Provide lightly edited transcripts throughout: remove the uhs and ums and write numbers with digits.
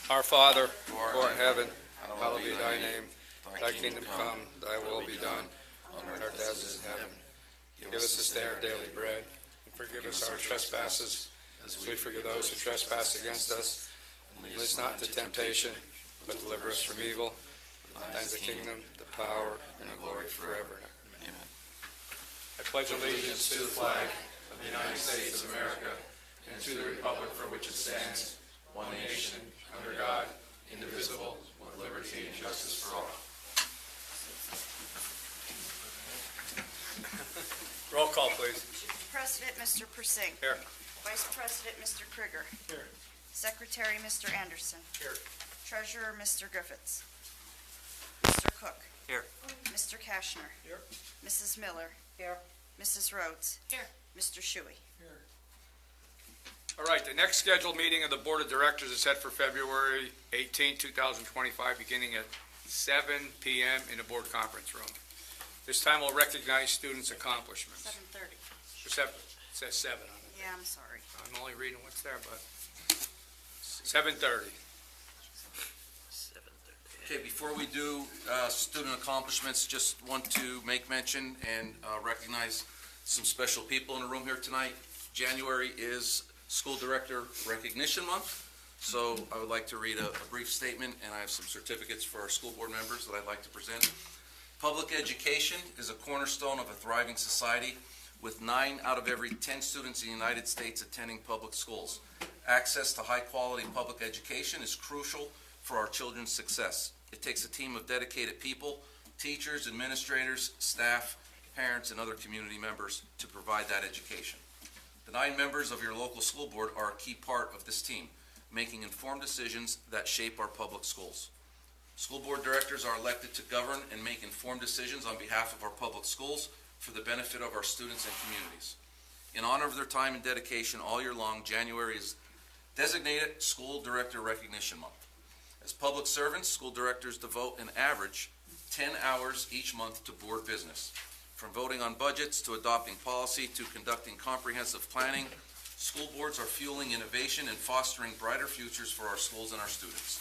Our Father, who art in heaven, hallowed be thy name. Thy kingdom come, thy will be done, on earth as it is in heaven. Give us this day our daily bread, and forgive us our trespasses, as we forgive those who trespass against us. And lead us not into temptation, but deliver us from evil. Thine is the kingdom, the power, and the glory forever. Amen. I pledge allegiance to the flag of the United States of America, and to the republic for which it stands, one nation, under God, indivisible, with liberty and justice for all. Roll call, please. President, Mr. Persing. Here. Vice President, Mr. Krieger. Here. Secretary, Mr. Anderson. Here. Treasurer, Mr. Griffiths. Mr. Cook. Here. Mr. Kashner. Here. Mrs. Miller. Here. Mrs. Rhodes. Here. Mr. Shuey. Here. All right, the next scheduled meeting of the Board of Directors is set for February 18, 2025, beginning at 7 p.m. in the Board Conference Room. This time we'll recognize students' accomplishments. 7:30. It says 7 on it. Yeah, I'm sorry. I'm only reading what's there, but 7:30. Okay, before we do student accomplishments, just want to make mention and recognize some special people in the room here tonight. January is School Director Recognition Month, so I would like to read a brief statement, and I have some certificates for our school board members that I'd like to present. Public education is a cornerstone of a thriving society, with 9 out of every 10 students in the United States attending public schools. Access to high-quality public education is crucial for our children's success. It takes a team of dedicated people, teachers, administrators, staff, parents, and other community members to provide that education. The 9 members of your local school board are a key part of this team, making informed decisions that shape our public schools. School board directors are elected to govern and make informed decisions on behalf of our public schools for the benefit of our students and communities. In honor of their time and dedication all year long, January is designated School Director Recognition Month. As public servants, school directors devote an average 10 hours each month to board business. From voting on budgets to adopting policy to conducting comprehensive planning, school boards are fueling innovation and fostering brighter futures for our schools and our students.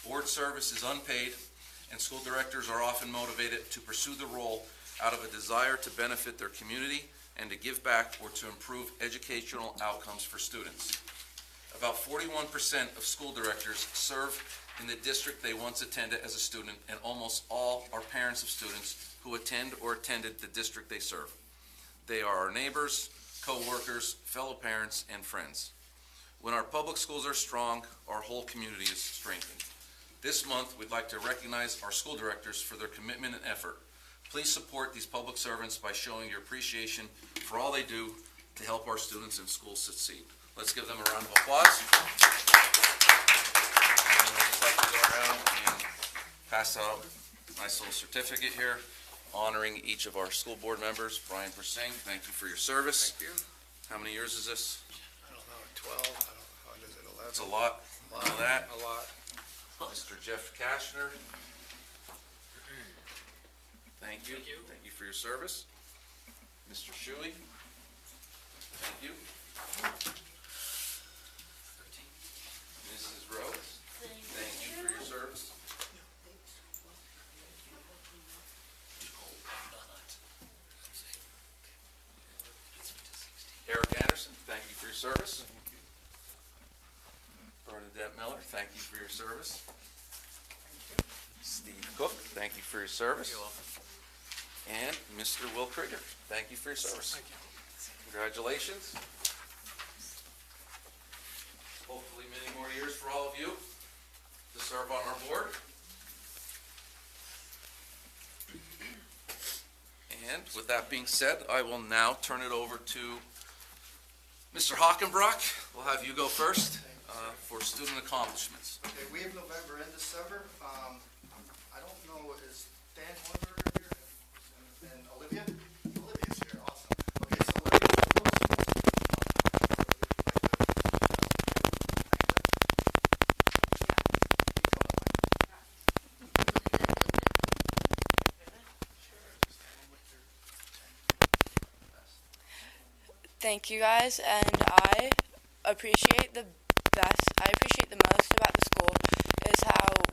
Board service is unpaid, and school directors are often motivated to pursue the role out of a desire to benefit their community and to give back or to improve educational outcomes for students. About 41% of school directors serve in the district they once attended as a student, and almost all are parents of students who attend or attended the district they serve. They are our neighbors, co-workers, fellow parents, and friends. When our public schools are strong, our whole community is strengthened. This month, we'd like to recognize our school directors for their commitment and effort. Please support these public servants by showing your appreciation for all they do to help our students and schools succeed. Let's give them a round of applause. And I'd just like to go around and pass out a nice little certificate here honoring each of our school board members. Brian Persing, thank you for your service. Thank you. How many years is this? I don't know, 12, I don't know, what is it, 11? It's a lot. A Know that. A lot. Mr. Jeff Kashner. Thank you. Thank you. Thank you for your service. Mr. Shuey. Thank you. Mrs. Rhodes. Thank you for your service. Eric Anderson, thank you for your service. Bernadette Miller, thank you for your service. Steve Cook, thank you for your service. And Mr. Will Krieger, thank you for your service. Thank you. Congratulations. Hopefully many more years for all of you to serve on our board. And with that being said, I will now turn it over to Mr. Hockenbrock. We'll have you go first for student accomplishments. Okay, we have November and December. I don't know, is Dan Hornberger here and Olivia? Olivia's here, awesome. Okay, so Olivia, Thank you guys, and I appreciate the most about the school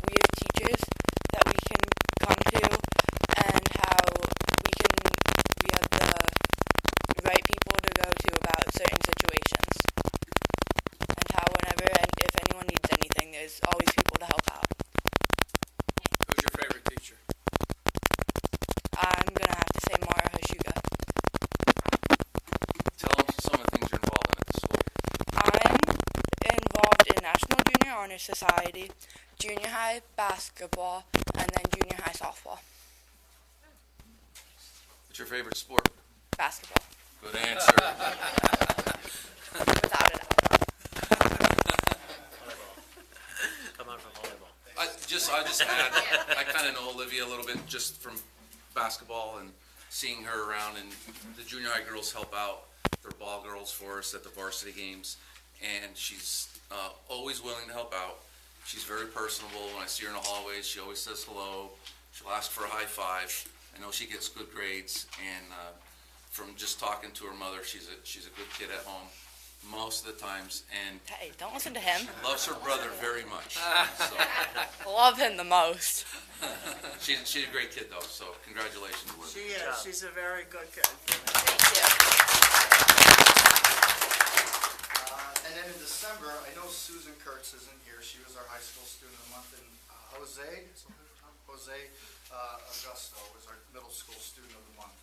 we have teachers that we can come to, and how we have the right people to go to about certain situations, and how whenever and if anyone needs anything, there's always people to help out. Who's your favorite teacher? I'm gonna have to say Mara Hashuga. Tell them some of the things you're involved in at the school. I'm involved in National Junior Honor Society, junior high basketball, and then junior high softball. What's your favorite sport? Basketball, Good answer. without a doubt. Come on for volleyball. I'll just add, I kind of know Olivia a little bit just from basketball and seeing her around, and the junior high girls help out. They're ball girls for us at the varsity games, and she's always willing to help out. She's very personable. When I see her in the hallways, she always says hello. She'll ask for a high five. I know she gets good grades, and from just talking to her mother, she's a good kid at home most of the times, and Hey, don't listen to him. loves her brother very much. So, Love him the most. she's a great kid though, so congratulations, Liz. She is, she's a very good kid. Thank you. And then in December, I know Susan Kurtz isn't here. She was our high school student of the month, and Jose Augusto was our middle school student of the month.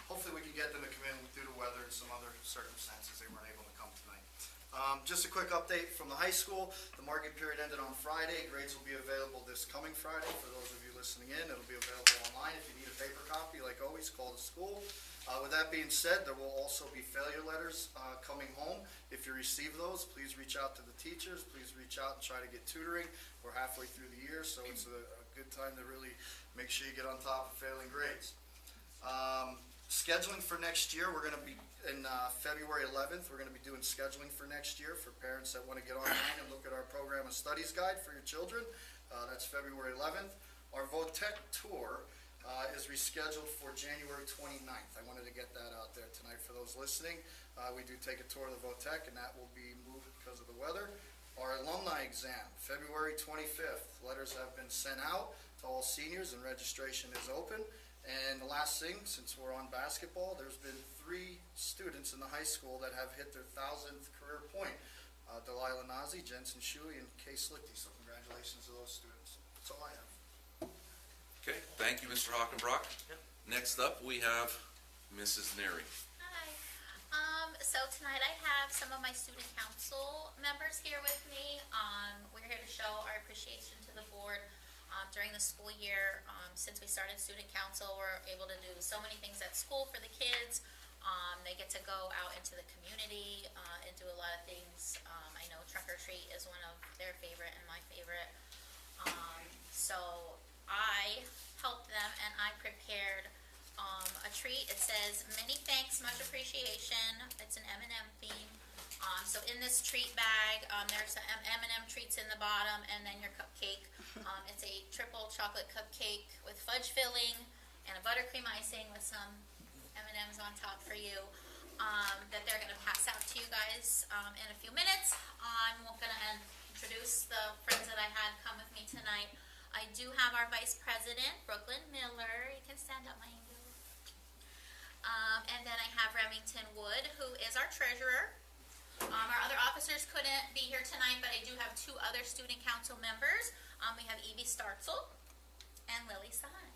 Hopefully we can get them to come in due to weather and some other circumstances. They weren't able to come tonight. Just a quick update from the high school. The market period ended on Friday. Grades will be available this coming Friday. For those of you listening in, it'll be available online. If you need a paper copy, like always, call the school. With that being said, there will also be failure letters coming home. If you receive those, please reach out to the teachers. Please reach out and try to get tutoring. We're halfway through the year, so it's a good time to really make sure you get on top of failing grades. Scheduling for next year, we're going to be in February 11th. We're going to be doing scheduling for next year for parents that want to get online and look at our program and studies guide for your children. That's February 11th. Our VOTEC tour is rescheduled for January 29th. I wanted to get that out there tonight for those listening. We do take a tour of the VOTEC, and that will be moved because of the weather. Our alumni exam, February 25th. Letters have been sent out to all seniors, and registration is open. And the last thing, since we're on basketball, there's been 3 students in the high school that have hit their 1,000th career point. Delilah Nazi, Jensen Shuey, and Kay Slichty. So congratulations to those students. That's all I have. Okay, thank you, Mr. Hockenbrock. Next up, we have Mrs. Neri. Hi. So tonight I have some of my student council members here with me. We're here to show our appreciation to the board. During the school year, since we started student council, we're able to do so many things at school for the kids. They get to go out into the community and do a lot of things. I know Trunk or Treat is one of their favorite and my favorite. So I helped them and I prepared a treat. It says, "Many thanks, much appreciation." It's an M&M theme. So in this treat bag, there's some M&M treats in the bottom, and then your cupcake. It's a triple chocolate cupcake with fudge filling and a buttercream icing with some M&Ms on top for you that they're going to pass out to you guys in a few minutes. I'm going to introduce the friends that I had come with me tonight. I do have our Vice President, Brooklyn Miller. You can stand up, my angel. And then I have Remington Wood, who is our treasurer. Our other officers couldn't be here tonight, but I do have 2 other student council members. We have Evie Startzel and Lily Sahan.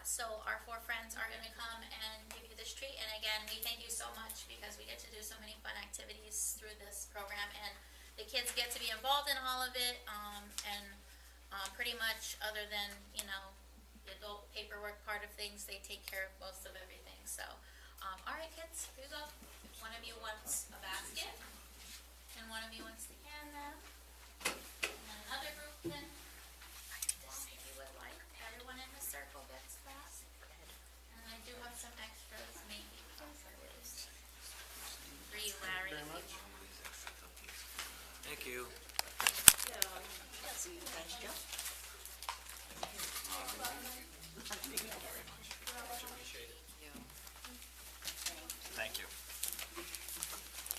So our 4 friends are going to come and give you this treat. And again, we thank you so much because we get to do so many fun activities through this program. And the kids get to be involved in all of it. Pretty much other than, you know, the adult paperwork part of things, they take care of most of everything. So, all right, kids, here you go. One of you wants a basket, and one of you wants to hand them. And another group can, if you would like, everyone in the circle gets that. And I do have some extras, maybe. For you, Larry. Thank you. Thank you.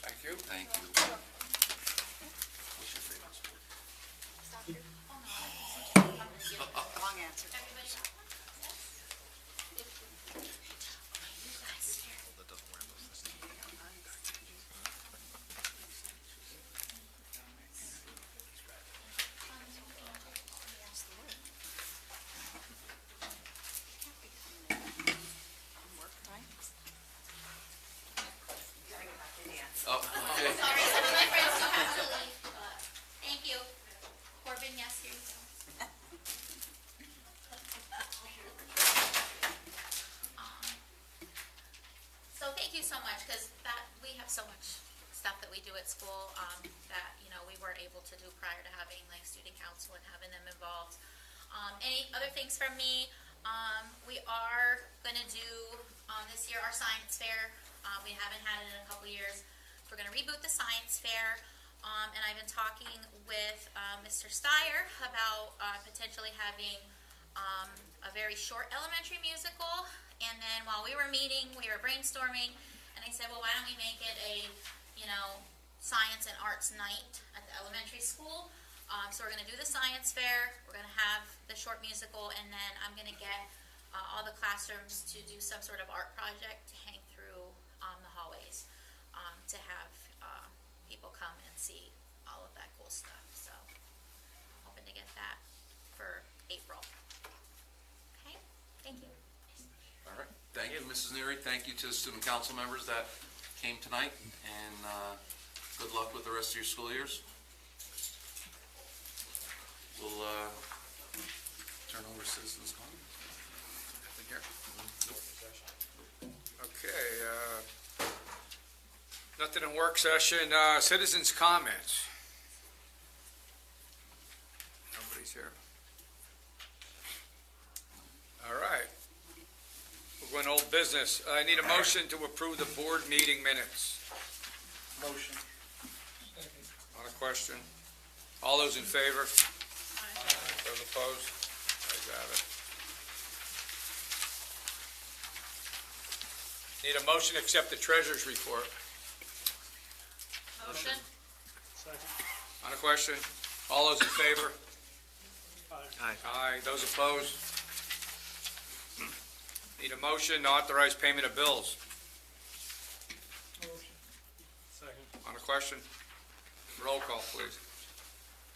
Thank you. Thank you. What's your favorite sport? Soccer. Oh, no. Sorry, some of my friends do have to leave, but thank you. Corbin, yes, here you go. So thank you so much, because we have so much stuff that we do at school, that, we weren't able to do prior to having like student council and having them involved. Any other things from me? We are gonna do, this year, our science fair. We haven't had it in a couple years. We're gonna reboot the science fair. And I've been talking with, Mr. Steyer about, potentially having, a very short elementary musical. And then while we were meeting, we were brainstorming, and I said, well, why don't we make it a, science and arts night at the elementary school? So we're gonna do the science fair, we're gonna have the short musical, and then I'm gonna get, all the classrooms to do some sort of art project to hang through, the hallways, to have, people come and see all of that cool stuff, so hoping to get that for April. Okay, thank you. All right, thank you, Mrs. Neary. Thank you to the student council members that came tonight, and good luck with the rest of your school years. We'll turn over citizens' comments. Nothing here? Okay, nothing in work session. Citizens' comments. Nobody's here. All right. We're going to old business. I need a motion to approve the board meeting minutes. Motion. On a question? All those in favor? Those opposed? Ayes have it. Need a motion to accept the treasurer's report. Motion? On a question? All those in favor? Aye. Aye. Those opposed? Need a motion to authorize payment of bills. On a question? Roll call, please.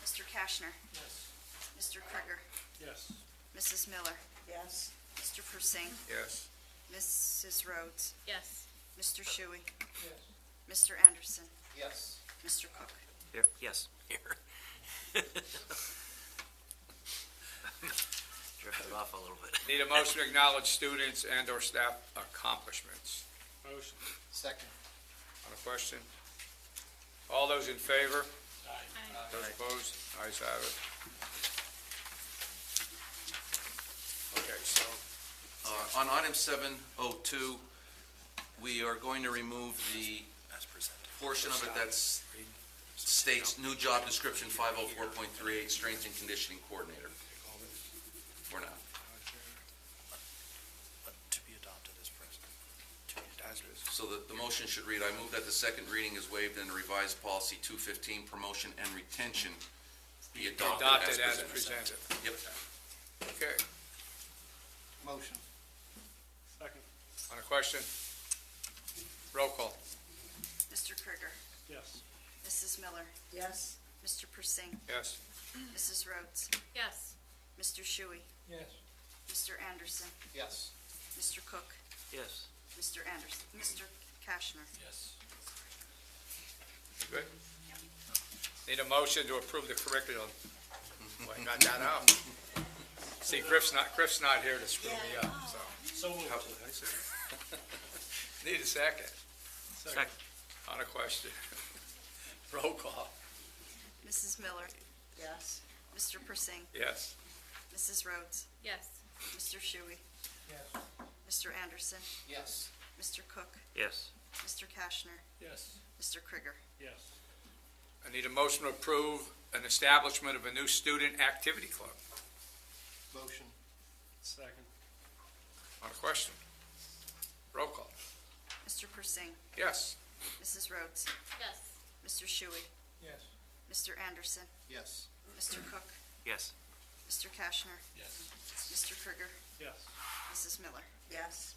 Mr. Kashner. Yes. Mr. Krieger. Yes. Mrs. Miller. Yes. Mr. Persing. Yes. Mrs. Rhodes. Yes. Mr. Shuey. Yes. Mr. Anderson. Yes. Mr. Cook. Here, yes, here. Drive it off a little bit. Need a motion to acknowledge students and/or staff accomplishments. Motion. Second. On a question? All those in favor? Aye. Those opposed? Ayes have it. Okay, so, On item 702, we are going to remove the portion of it that states new job description 504.38, strength and conditioning coordinator. For now. To be adopted as president. So the motion should read, I move that the second reading is waived and the revised policy 215, promotion and retention, be adopted as presented. Yep. okay. Motion. Second. On a question? Roll call. Mr. Krieger. Yes. Mrs. Miller. Yes. Mr. Persing. Yes. Mrs. Rhodes. Yes. Mr. Shuey. Yes. Mr. Anderson. Yes. Mr. Cook. Yes. Mr. Anderson. Mr. Kashner. Yes. Good? Need a motion to approve the curriculum. Well, I got that out. See, Griff's not here to screw me up, so. So moved. Need a second. Second. On a question. Roll call. Mrs. Miller. Yes. Mr. Persing. Yes. Mrs. Rhodes. Yes. Mr. Shuey. Yes. Mr. Anderson. Yes. Mr. Cook. Yes. Mr. Kashner. Yes. Mr. Krieger. Yes. I need a motion to approve an establishment of a new student activity club. Motion. Second. On a question. Roll call. Mr. Persing. Yes. Mrs. Rhodes. Yes. Mr. Shuey. Yes. Mr. Anderson. Yes. Mr. Cook. Yes. Mr. Kashner. Yes. Mr. Krieger. Yes. Mrs. Miller. Yes.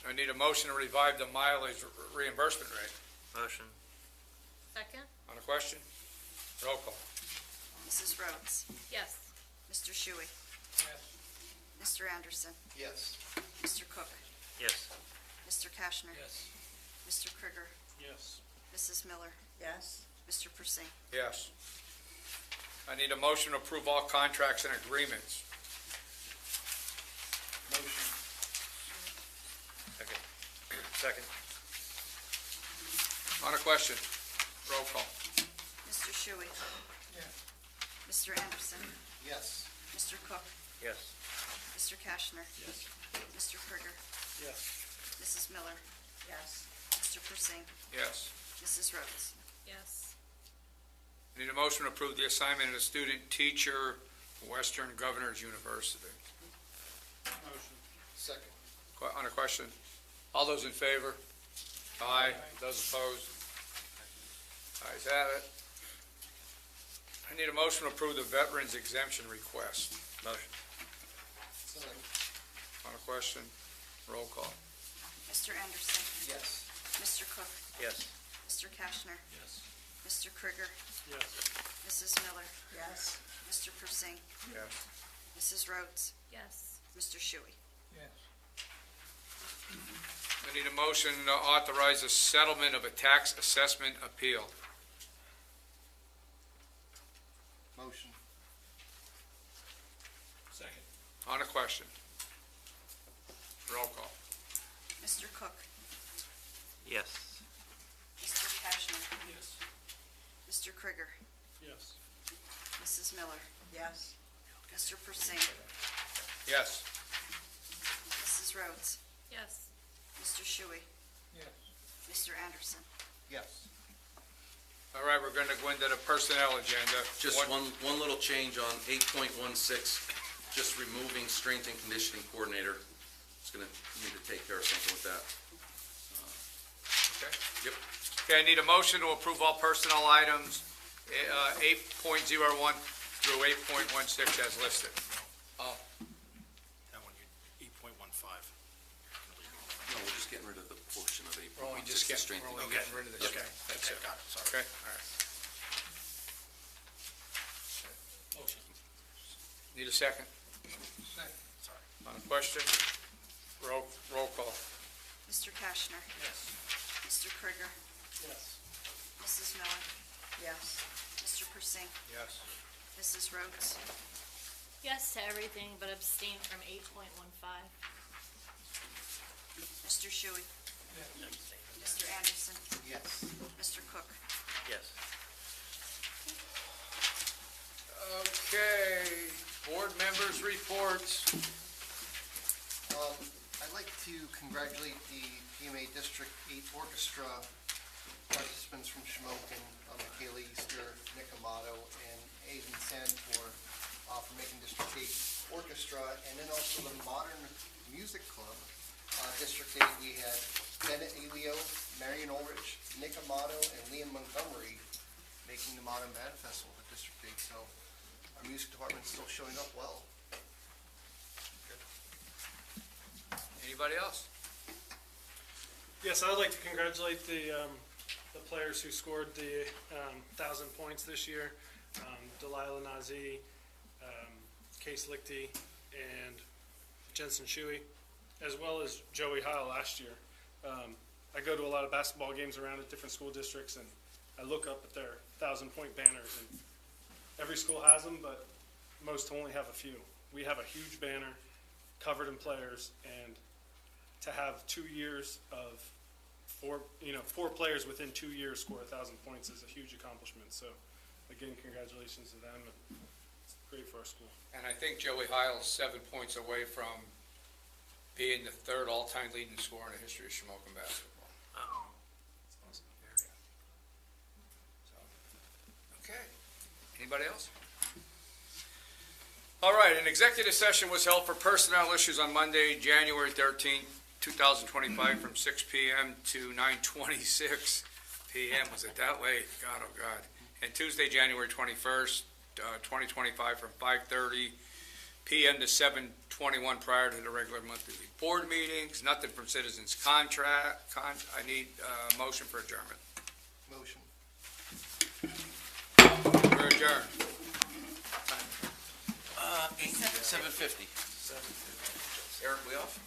I need a motion to revive the mileage reimbursement rate. Motion. Second? On a question? Roll call. Mrs. Rhodes. Yes. Mr. Shuey. Yes. Mr. Anderson. Yes. Mr. Cook. Yes. Mr. Kashner. Yes. Mr. Krieger. Yes. Mrs. Miller? Yes. Mr. Persing? Yes. I need a motion to approve all contracts and agreements. Motion. Second. Second. On a question, roll call. Mr. Shuey? Yes. Mr. Anderson? Yes. Mr. Cook? Yes. Mr. Kashner? Yes. Mr. Krieger? Yes. Mrs. Miller? Yes. Mr. Persing? Yes. Mrs. Rhodes? Yes. I need a motion to approve the assignment of a student teacher, Western Governors University. Motion. Second. On a question, all those in favor? Aye. Those opposed? Ayes have it. I need a motion to approve the veterans exemption request. Motion. Second. On a question, roll call. Mr. Anderson? Yes. Mr. Cook? Yes. Mr. Kashner? Yes. Mr. Krieger? Yes. Mrs. Miller? Yes. Mr. Persing? Yes. Mrs. Rhodes? Yes. Mr. Shuey? Yes. I need a motion to authorize a settlement of a tax assessment appeal. Motion. Second. On a question, roll call. Mr. Cook? Yes. Mr. Kashner? Yes. Mr. Krieger? Yes. Mrs. Miller? Yes. Mr. Persing? Yes. Mrs. Rhodes? Yes. Mr. Shuey? Yes. Mr. Anderson? Yes. All right, we're going to go into the personnel agenda. Just one little change on 8.16, just removing strength and conditioning coordinator. It's going to need to take care of something with that. Okay. Yep. Okay, I need a motion to approve all personnel items, 8.01 through 8.16 as listed. Oh, That one, 8.15. No, we're just getting rid of the portion of 8.16. we're only just getting, strength and- we're only getting rid of this. Okay. That's it. Got it, sorry. Okay, all right. Motion. Need a second? Second. Sorry. On the question? Roll call. Mr. Kashner? Yes. Mr. Krieger? Yes. Mrs. Miller? Yes. Mr. Persing? Yes. Mrs. Rhodes? Yes to everything, but abstain from 8.15. Mr. Shuey? Mr. Anderson? Yes. Mr. Cook? Yes. Okay, board members' reports. I'd like to congratulate the PMA District 8 Orchestra participants from Shamokin, Michaela Easter, Nick Amato, and Aiden Santor for making District 8 Orchestra, and then also the Modern Music Club. District 8, we had Bennett Elio, Marion Ulrich, Nick Amato, and Liam Montgomery making the Modern Band Festival at District 8, so our music department's still showing up well. Anybody else? Yes, I would like to congratulate the players who scored the 1,000 points this year. Delilah Nazi, Case Lichty, and Jensen Shuey, as well as Joey Heil last year. I go to a lot of basketball games around at different school districts, and I look up at their 1,000-point banners, and every school has them, but most only have a few. We have a huge banner covered in players, and to have 2 years of four players within 2 years score 1,000 points is a huge accomplishment. So, again, congratulations to them. And it's great for our school. And I think Joey Heil is 7 points away from being the third all-time leading scorer in the history of Shamokin basketball. Oh. Okay. Anybody else? All right, an executive session was held for personnel issues on Monday, January 13th, 2025, from 6 p.m. to 9:26 p.m. Was it that late? God, oh God. And Tuesday, January 21st, 2025, from 5:30 p.m. to 7:21 prior to the regular monthly board meetings. Nothing from citizens contract. I need a motion for adjournment. Motion. We're adjourned. 7:50. Eric, we off?